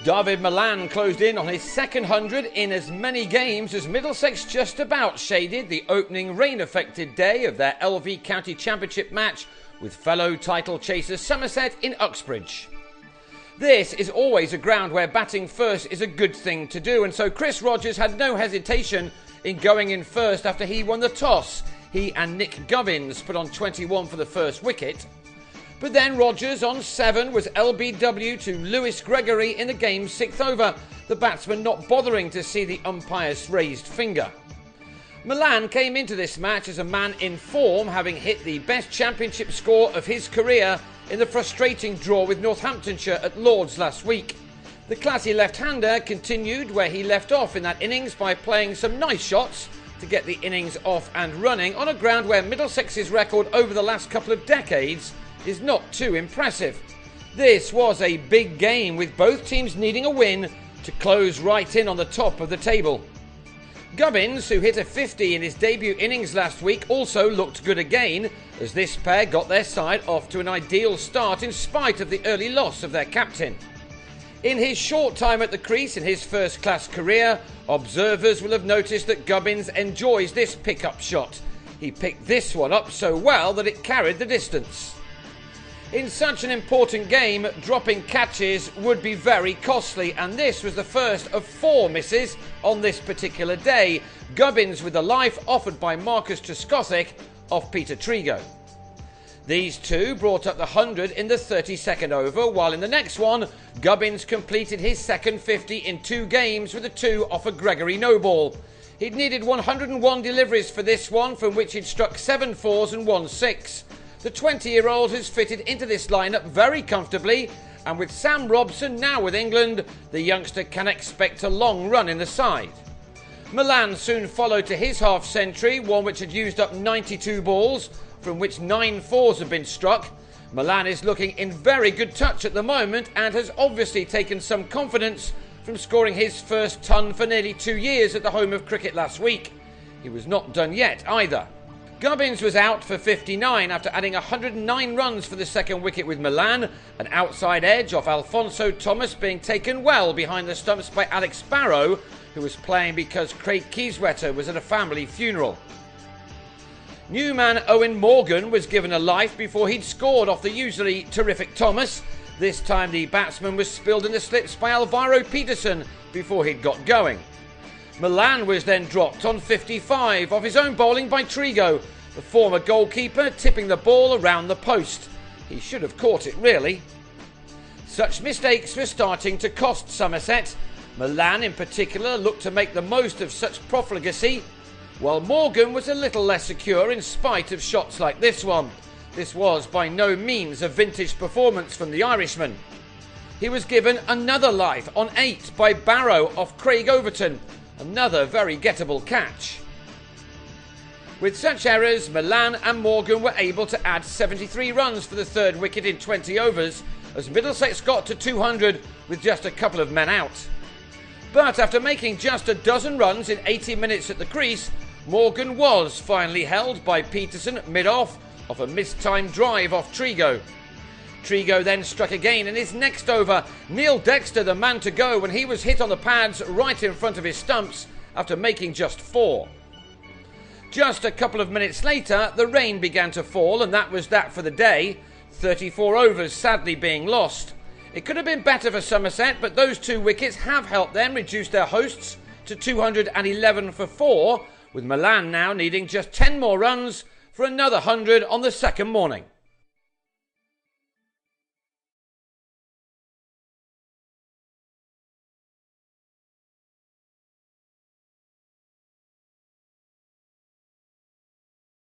David Milan closed in on his second 100 in as many games as Middlesex just about shaded the opening rain-affected day of their LV County Championship match with fellow title chasers Somerset in Uxbridge. This is always a ground where batting first is a good thing to do, and so Chris Rogers had no hesitation in going in first after he won the toss. He and Nick Gubbins put on 21 for the first wicket. But then Rogers on 7 was LBW to Lewis Gregory in the game's 6th over, the batsman not bothering to see the umpire's raised finger. Milan came into this match as a man in form, having hit the best championship score of his career in the frustrating draw with Northamptonshire at Lord's last week. The classy left-hander continued where he left off in that innings by playing some nice shots to get the innings off and running on a ground where Middlesex's record over the last couple of decades is not too impressive. This was a big game with both teams needing a win to close right in on the top of the table. Gubbins, who hit a 50 in his debut innings last week, also looked good again as this pair got their side off to an ideal start in spite of the early loss of their captain. In his short time at the crease in his first-class career, observers will have noticed that Gubbins enjoys this pick-up shot. He picked this one up so well that it carried the distance. In such an important game, dropping catches would be very costly, and this was the first of 4 misses on this particular day. Gubbins with the life offered by Marcus Trescothick off Peter Trigo. These two brought up the 100 in the 32nd over, while in the next one, Gubbins completed his second 50 in 2 games with a 2 off a Gregory no ball. He'd needed 101 deliveries for this one, from which he'd struck 7 4s and 1 6. The 20-year-old has fitted into this lineup very comfortably, and with Sam Robson now with England, the youngster can expect a long run in the side. Milan soon followed to his half-century, one which had used up 92 balls, from which 9 4s have been struck. Milan is looking in very good touch at the moment and has obviously taken some confidence from scoring his first ton for nearly 2 years at the home of cricket last week. He was not done yet either. Gubbins was out for 59 after adding 109 runs for the second wicket with Milan, an outside edge off Alfonso Thomas being taken well behind the stumps by Alex Barrow, who was playing because Craig Kieswetter was at a family funeral. New man Owen Morgan was given a life before he'd scored off the usually terrific Thomas. This time the batsman was spilled in the slips by Alvaro Peterson before he'd got going. Milan was then dropped on 55 off his own bowling by Trigo, the former goalkeeper tipping the ball around the post. He should have caught it really. Such mistakes were starting to cost Somerset. Milan in particular looked to make the most of such profligacy, while Morgan was a little less secure in spite of shots like this one. This was by no means a vintage performance from the Irishman. He was given another life on 8 by Barrow off Craig Overton. Another very gettable catch. With such errors, Milan and Morgan were able to add 73 runs for the third wicket in 20 overs as Middlesex got to 200 with just a couple of men out. But after making just a dozen runs in 80 minutes at the crease, Morgan was finally held by Peterson at mid-off a mistimed drive off Trigo. Trigo then struck again in his next over. Neil Dexter the man to go when he was hit on the pads right in front of his stumps after making just 4. Just a couple of minutes later, the rain began to fall, and that was that for the day. 34 overs sadly being lost. It could have been better for Somerset, but those 2 wickets have helped them reduce their hosts to 211 for 4, with Milan now needing just 10 more runs for another 100 on the second morning.